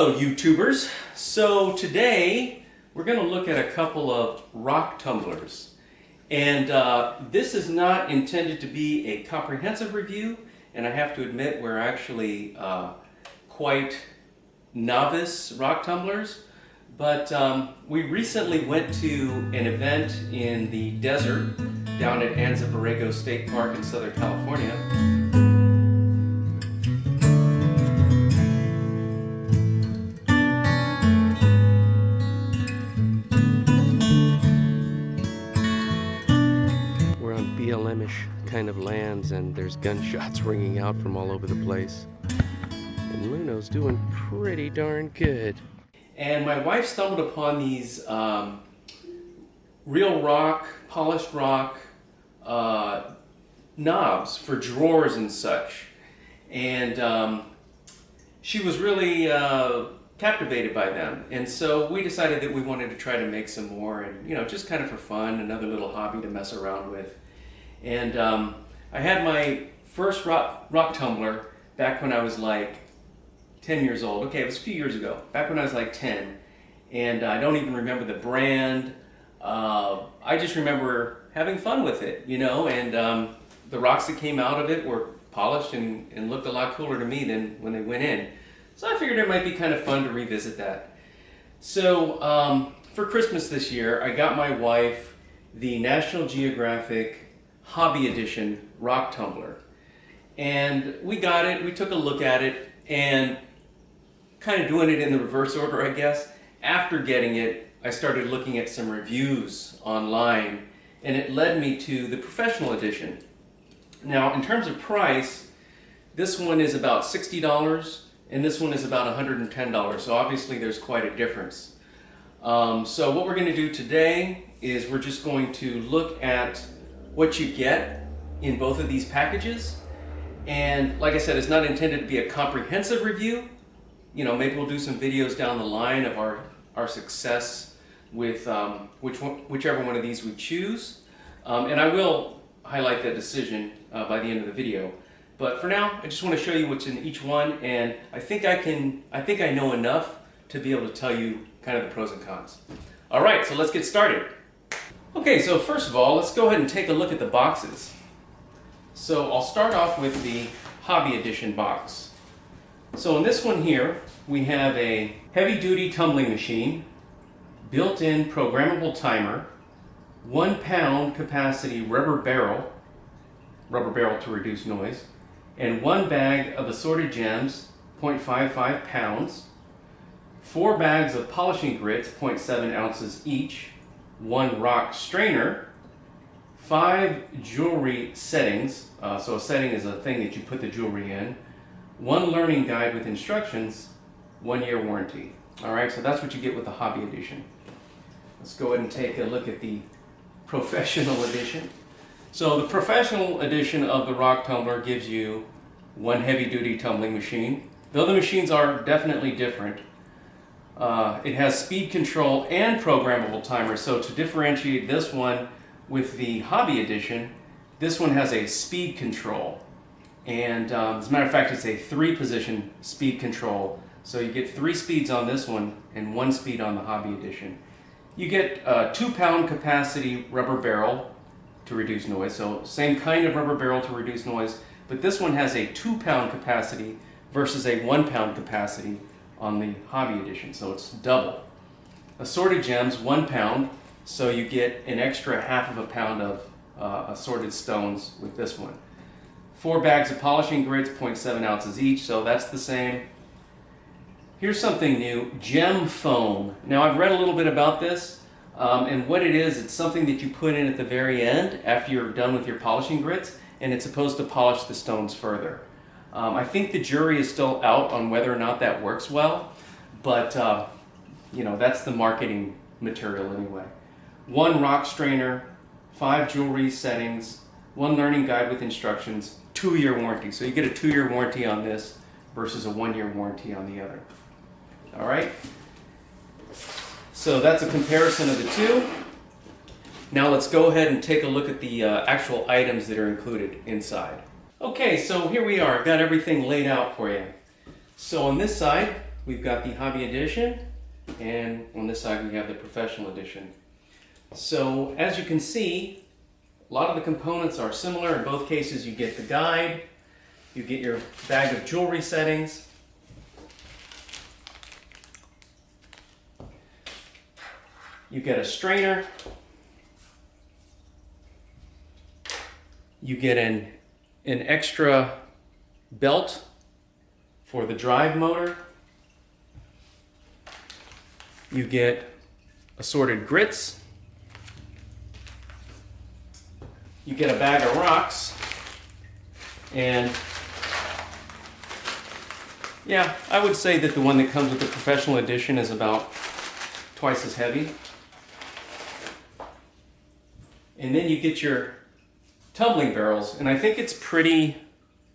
Hello YouTubers. So today we're going to look at a couple of rock tumblers, and this is not intended to be a comprehensive review, and I have to admit we're actually quite novice rock tumblers, but we recently went to an event in the desert down at Anza Borrego State Park in Southern California. BLM-ish kind of lands, and there's gunshots ringing out from all over the place. And Luno's doing pretty darn good. And my wife stumbled upon these real rock, polished rock knobs for drawers and such. And she was really captivated by them. And so we decided that we wanted to try to make some more, and just kind of for fun, another little hobby to mess around with. And I had my first rock tumbler back when I was like 10 years old. Okay, it was a few years ago, back when I was like 10. And I don't even remember the brand. I just remember having fun with it, and the rocks that came out of it were polished and looked a lot cooler to me than when they went in. So I figured it might be kind of fun to revisit that. So for Christmas this year, I got my wife the National Geographic Hobby Edition rock tumbler, and we got it, we took a look at it, and kind of doing it in the reverse order, I guess. After getting it, I started looking at some reviews online, and it led me to the professional edition. Now, in terms of price, this one is about $60 and this one is about $110, so obviously there's quite a difference. So what we're going to do today is we're just going to look at what you get in both of these packages. And like I said, it's not intended to be a comprehensive review. Maybe we'll do some videos down the line of our success with whichever one of these we choose. And I will highlight that decision by the end of the video. But for now, I just want to show you what's in each one, and I think I know enough to be able to tell you kind of the pros and cons. All right, so let's get started. Okay, so first of all, let's go ahead and take a look at the boxes. So I'll start off with the Hobby Edition box. So in this one here, we have a heavy-duty tumbling machine, built-in programmable timer, 1 pound capacity rubber barrel to reduce noise, and 1 bag of assorted gems, 0.55 pounds, 4 bags of polishing grits, 0.7 ounces each, 1 rock strainer, 5 jewelry settings, so a setting is a thing that you put the jewelry in, 1 learning guide with instructions, 1-year warranty. Alright, so that's what you get with the Hobby Edition. Let's go ahead and take a look at the Professional Edition. So the Professional Edition of the rock tumbler gives you 1 heavy-duty tumbling machine. The other machines are definitely different. It has speed control and programmable timer, so to differentiate this one with the Hobby Edition, this one has a speed control. And as a matter of fact, it's a 3-position speed control. So you get 3 speeds on this one and 1 speed on the Hobby Edition. You get a 2 pound capacity rubber barrel to reduce noise, so same kind of rubber barrel to reduce noise, but this one has a 2 pound capacity versus a 1 pound capacity on the Hobby Edition, so it's double. Assorted gems, 1 pound, so you get an extra half of a pound of assorted stones with this one. 4 bags of polishing grits, 0.7 ounces each, so that's the same. Here's something new, gem foam. Now I've read a little bit about this, and what it is, it's something that you put in at the very end after you're done with your polishing grits, and it's supposed to polish the stones further. I think the jury is still out on whether or not that works well, but that's the marketing material anyway. 1 rock strainer, 5 jewelry settings, 1 learning guide with instructions, 2-year warranty. So you get a 2-year warranty on this versus a 1-year warranty on the other. All right. So that's a comparison of the two. Now let's go ahead and take a look at the actual items that are included inside. Okay, so here we are. I've got everything laid out for you. So on this side, we've got the Hobby Edition, and on this side we have the Professional Edition. So as you can see, a lot of the components are similar. In both cases you get the guide, you get your bag of jewelry settings, you get a strainer, you get an extra belt for the drive motor, you get assorted grits, you get a bag of rocks, and yeah, I would say that the one that comes with the Professional Edition is about twice as heavy. And then you get your tumbling barrels, and I think it's pretty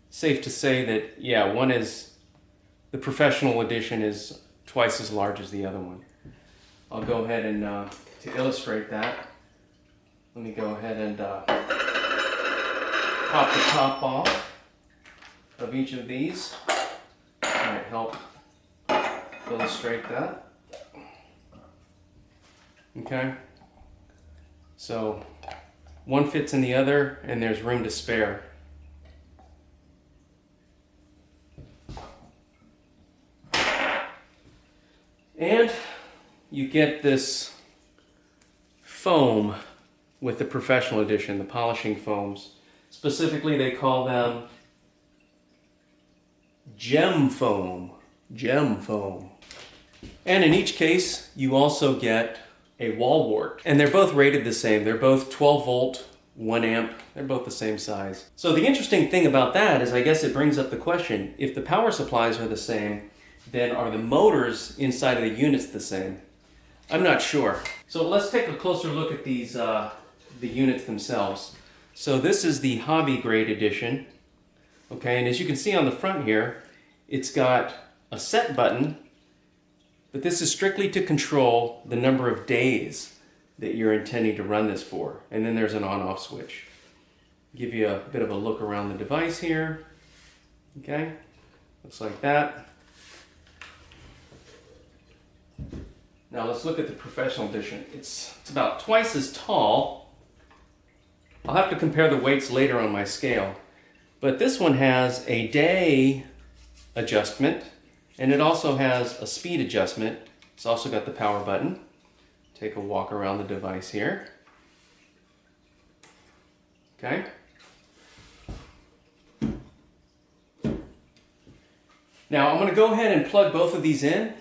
safe to say that, yeah, the Professional Edition is twice as large as the other one. I'll go ahead and, to illustrate that, let me go ahead and pop the top off of each of these. Might help illustrate that. Okay, so one fits in the other, and there's room to spare. And you get this foam with the Professional Edition, the polishing foams. Specifically, they call them gem foam. Gem foam. And in each case, you also get a wall wart. And they're both rated the same. They're both 12 volt, 1 amp. They're both the same size. So the interesting thing about that is, I guess it brings up the question, if the power supplies are the same, then are the motors inside of the units the same? I'm not sure. So let's take a closer look at these, the units themselves. So this is the Hobby Grade Edition. Okay, and as you can see on the front here, it's got a set button, but this is strictly to control the number of days that you're intending to run this for. And then there's an on-off switch. Give you a bit of a look around the device here. Okay, looks like that. Now let's look at the Professional Edition. It's about twice as tall. I'll have to compare the weights later on my scale. But this one has a day adjustment, and it also has a speed adjustment. It's also got the power button. Take a walk around the device here. Okay. Now I'm going to go ahead and plug both of these in,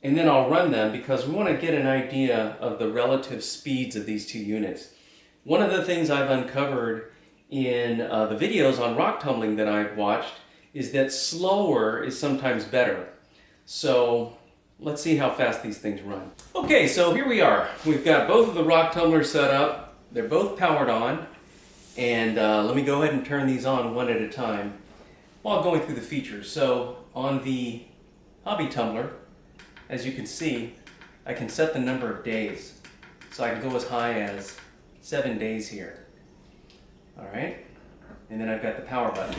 and then I'll run them because we want to get an idea of the relative speeds of these two units. One of the things I've uncovered in the videos on rock tumbling that I've watched is that slower is sometimes better. So let's see how fast these things run. Okay, so here we are. We've got both of the rock tumblers set up. They're both powered on. And let me go ahead and turn these on one at a time while going through the features. So on the Hobby Tumbler, as you can see, I can set the number of days. So I can go as high as 7 days here. All right, and then I've got the power button.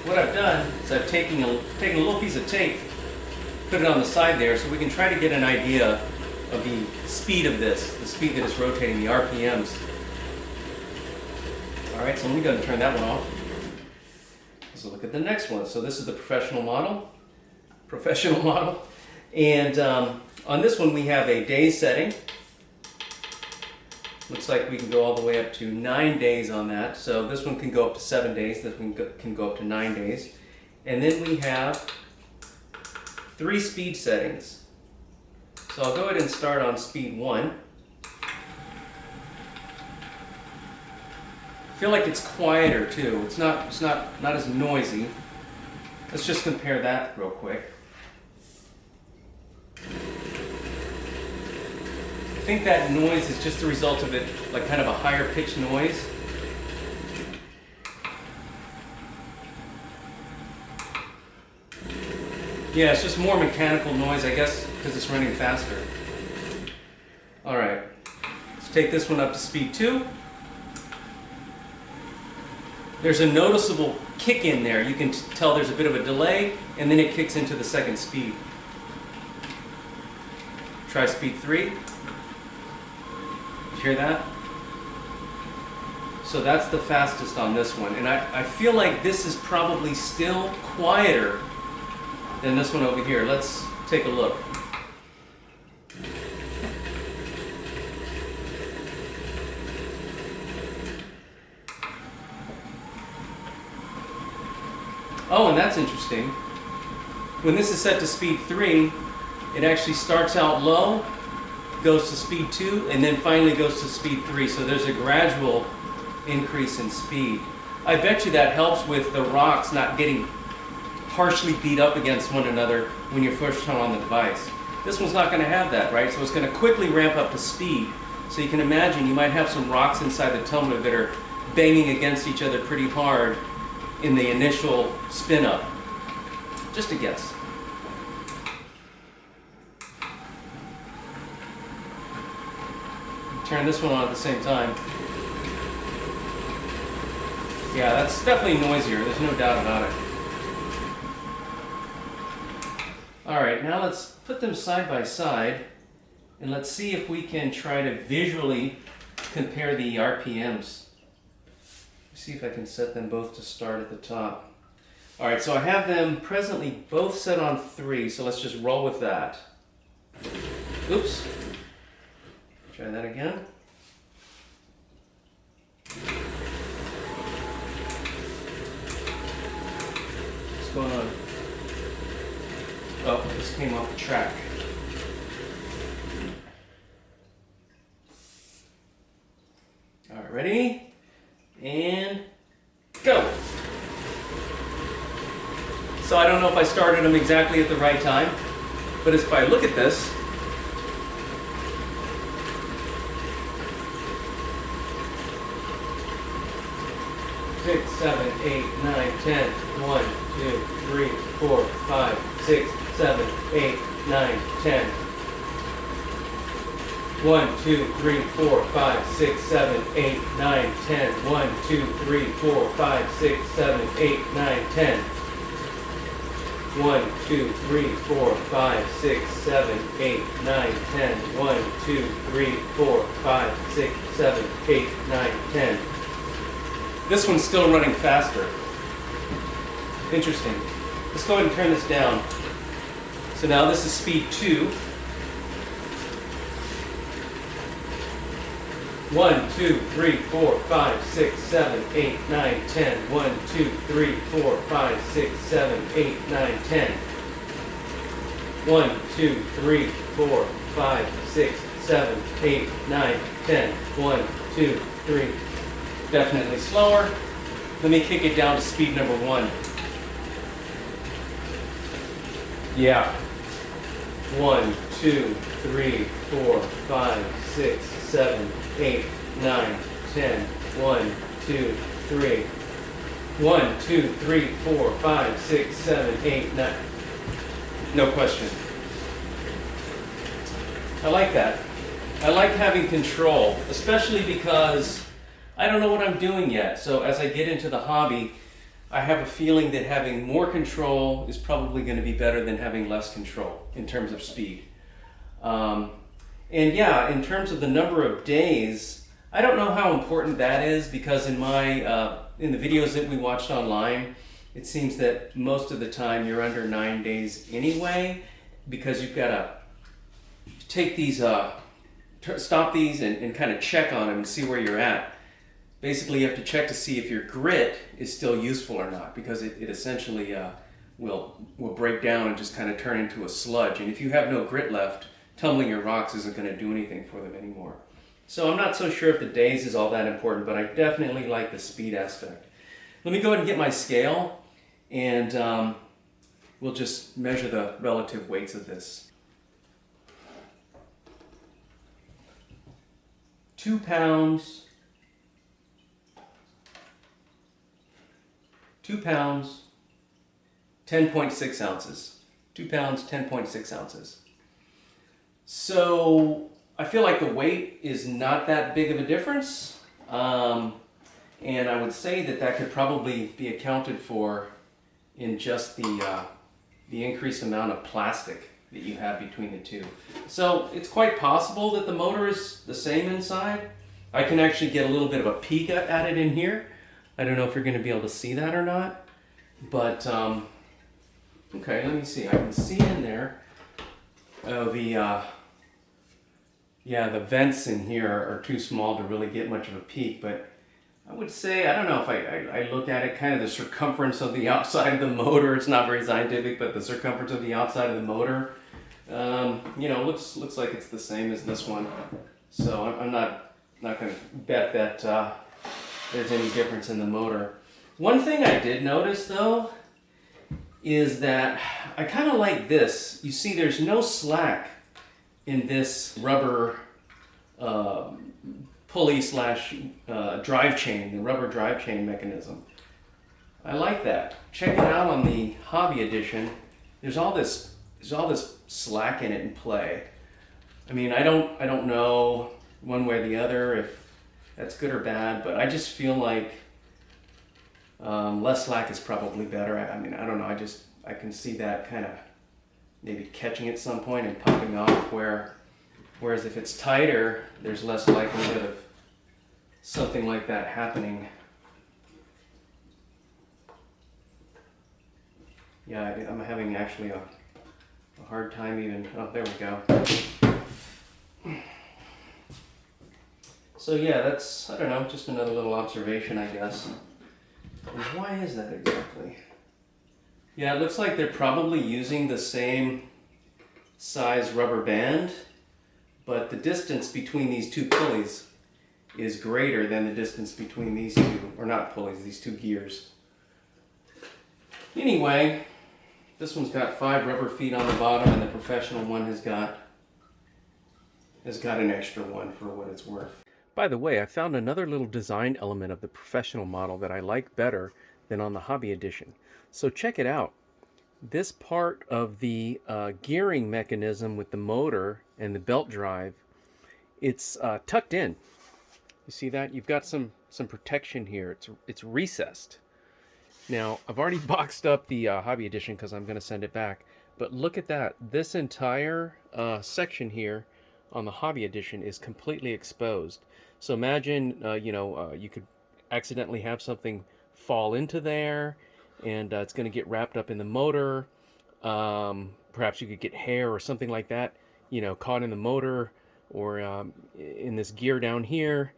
What I've done is I've taken a little piece of tape, put it on the side there, so we can try to get an idea of the speed of this, the speed that it's rotating, the RPMs. All right, so let me go ahead and turn that one off. Let's look at the next one. So this is the professional model, and on this one we have a day setting. Looks like we can go all the way up to 9 days on that. So this one can go up to 7 days, this one can go up to 9 days. And then we have 3 speed settings. So I'll go ahead and start on speed 1. I feel like it's quieter too. It's not as noisy. Let's just compare that real quick. I think that noise is just a result of it, like kind of a higher pitched noise. Yeah, it's just more mechanical noise, I guess, because it's running faster. All right, let's take this one up to speed 2. there's a noticeable kick in there. You can tell there's a bit of a delay, and then it kicks into the second speed. Try speed 3. Did you hear that? So that's the fastest on this one. And I feel like this is probably still quieter than this one over here. Let's take a look. Oh, and that's interesting. When this is set to speed 3, it actually starts out low, goes to speed 2, and then finally goes to speed 3. So there's a gradual increase in speed. I bet you that helps with the rocks not getting harshly beat up against one another when you're first on the device. This one's not going to have that, right? So it's going to quickly ramp up to speed. So you can imagine you might have some rocks inside the tumbler that are banging against each other pretty hard in the initial spin up. Just a guess. Turn this one on at the same time. Yeah, that's definitely noisier. There's no doubt about it. Alright, now let's put them side by side and let's see if we can try to visually compare the RPMs. See if I can set them both to start at the top. Alright, so I have them presently both set on 3, so let's just roll with that. Oops. Try that again. What's going on? Oh, this came off the track. Alright, ready? And go! So I don't know if I started them exactly at the right time, but if I look at this, six, 7, 8, 9, 10, 1, 2, 3, 4, 5, 6, 7, 8, 9, 10. 1, 2, 3, 4, 5, 6, 7, 8, 9, 10. 1, 2, 3, 4, 5, 6, 7, 8, 9, 10. 1, 2, 3, 4, 5, 6, 7, 8, 9, 10. 1, 2, 3, 4, 5, 6, 7, 8, 9, 10. This one's still running faster. Interesting. Let's go ahead and turn this down. So now this is speed 2. 1, 2, 3, 4, 5, 6, 7, 8, 9, 10. 1, 2, 3, 4, 5, 6, 7, 8, 9, 10. 1, 2, 3, 4, 5, 6, 7, 8, 9, 10. 1, 2, 3. Definitely slower. Let me kick it down to speed number 1. Yeah. 1, 2, 3, 4, 5, 6, 7, 8, 9, 10. 1, 2, 3. 1, 2, 3, 4, 5, 6, 7, 8, 9. No question. I like that. I like having control, especially because I don't know what I'm doing yet. So as I get into the hobby, I have a feeling that having more control is probably going to be better than having less control in terms of speed. And yeah, in terms of the number of days, I don't know how important that is because in the videos that we watched online, it seems that most of the time you're under 9 days anyway, because you've got to take these, stop these and kind of check on them and see where you're at. Basically, you have to check to see if your grit is still useful or not, because it essentially will break down and just kind of turn into a sludge. And if you have no grit left, tumbling your rocks isn't going to do anything for them anymore. So I'm not so sure if the days is all that important, but I definitely like the speed aspect. Let me go ahead and get my scale, and we'll just measure the relative weights of this. 2 pounds. 2 pounds, 10.6 ounces. 2 pounds, 10.6 ounces. So I feel like the weight is not that big of a difference. And I would say that that could probably be accounted for in just the increased amount of plastic that you have between the two. So it's quite possible that the motor is the same inside. I can actually get a little bit of a peek at it in here. I don't know if you're going to be able to see that or not, but okay, let me see. I can see in there. Oh, the vents in here are too small to really get much of a peek, but I would say, I don't know if I look at it, kind of the circumference of the outside of the motor. It's not very scientific, but the circumference of the outside of the motor, you know, looks like it's the same as this one. So I'm not going to bet that there's any difference in the motor. One thing I did notice though is that I kind of like this. You see, there's no slack in this rubber pulley slash drive chain, the rubber drive chain mechanism. I like that. Check it out on the Hobby Edition. There's all this slack in it in play. I mean, I don't know one way or the other if that's good or bad, but I just feel like less slack is probably better. I mean, I don't know. I can see that kind of maybe catching at some point and popping off. Whereas if it's tighter, there's less likelihood of something like that happening. Yeah, I'm having actually a hard time even. Oh, there we go. So yeah, that's, I don't know, just another little observation, I guess. And why is that exactly? Yeah, it looks like they're probably using the same size rubber band, but the distance between these two pulleys is greater than the distance between these two, or not pulleys, these two gears. Anyway, this one's got 5 rubber feet on the bottom, and the professional one has got an extra one for what it's worth. By the way, I found another little design element of the professional model that I like better than on the Hobby Edition. So check it out. This part of the gearing mechanism with the motor and the belt drive, it's tucked in. You see that? You've got some protection here. It's recessed. Now, I've already boxed up the Hobby Edition because I'm going to send it back. But look at that. This entire section here on the Hobby Edition is completely exposed. So imagine, you could accidentally have something fall into there, and it's going to get wrapped up in the motor. Perhaps you could get hair or something like that, caught in the motor or in this gear down here.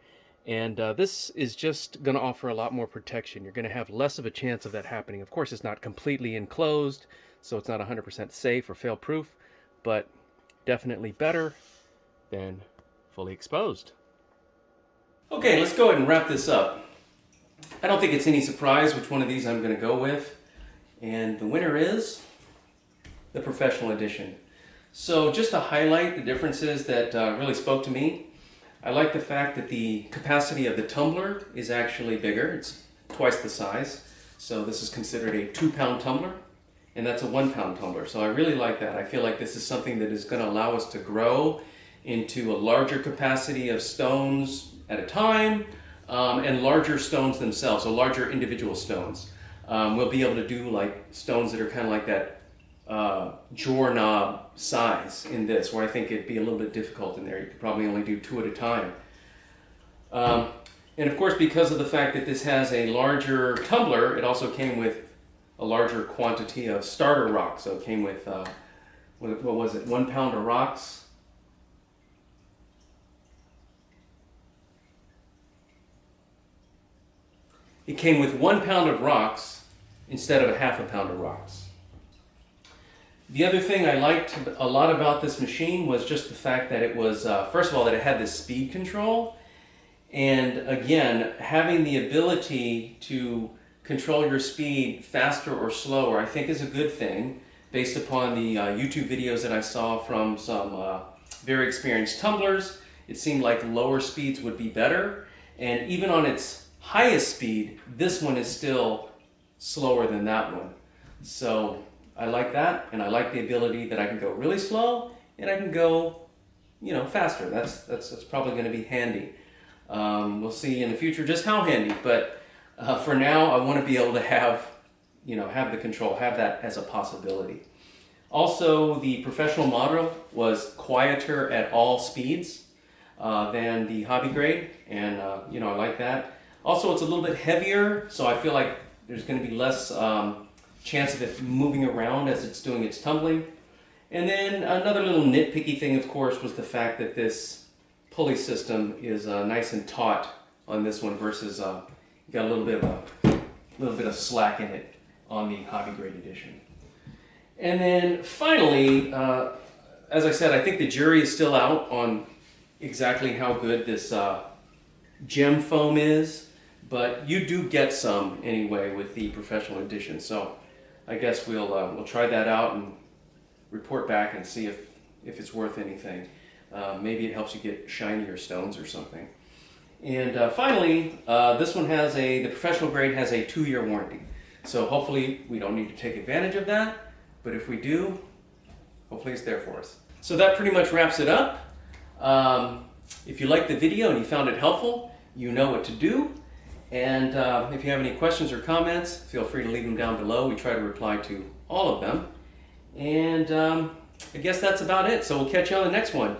And this is just going to offer a lot more protection. You're going to have less of a chance of that happening. Of course, it's not completely enclosed, so it's not 100% safe or fail-proof, but definitely better than fully exposed. Okay, let's go ahead and wrap this up. I don't think it's any surprise which one of these I'm going to go with. And the winner is the Professional Edition. So just to highlight the differences that really spoke to me, I like the fact that the capacity of the tumbler is actually bigger. It's twice the size. So this is considered a 2-pound tumbler, and that's a 1-pound tumbler. So I really like that. I feel like this is something that is going to allow us to grow into a larger capacity of stones at a time, and larger stones themselves, so larger individual stones. We'll be able to do like stones that are kind of like that drawer knob size in this, where I think it'd be a little bit difficult in there. You could probably only do 2 at a time. And of course, because of the fact that this has a larger tumbler, it also came with a larger quantity of starter rocks. So it came with, what was it, 1 pound of rocks. It came with 1 pound of rocks instead of a ½ pound of rocks. The other thing I liked a lot about this machine was just the fact that it was, first of all, that it had this speed control. And again, having the ability to control your speed faster or slower, I think is a good thing, based upon the YouTube videos that I saw from some very experienced tumblers. It seemed like lower speeds would be better. And even on its highest speed, this one is still slower than that one. So I like that, and I like the ability that I can go really slow and I can go, faster. That's probably going to be handy. We'll see in the future just how handy, but for now I want to be able to have, have the control, have that as a possibility. Also, the professional model was quieter at all speeds than the hobby grade, and I like that. Also, it's a little bit heavier, so I feel like there's going to be less chance of it moving around as it's doing its tumbling. And then another little nitpicky thing, of course, was the fact that this pulley system is nice and taut on this one versus you got a little bit of slack in it on the hobby grade edition. And then finally, as I said, I think the jury is still out on exactly how good this gem foam is, but you do get some anyway with the professional edition. So I guess we'll try that out and report back and see if it's worth anything. Maybe it helps you get shinier stones or something. And finally, this one the professional grade has a 2-year warranty. So hopefully we don't need to take advantage of that, but if we do, hopefully it's there for us. So that pretty much wraps it up. If you liked the video and you found it helpful, you know what to do. And if you have any questions or comments, feel free to leave them down below. We try to reply to all of them. And I guess that's about it. So we'll catch you on the next one.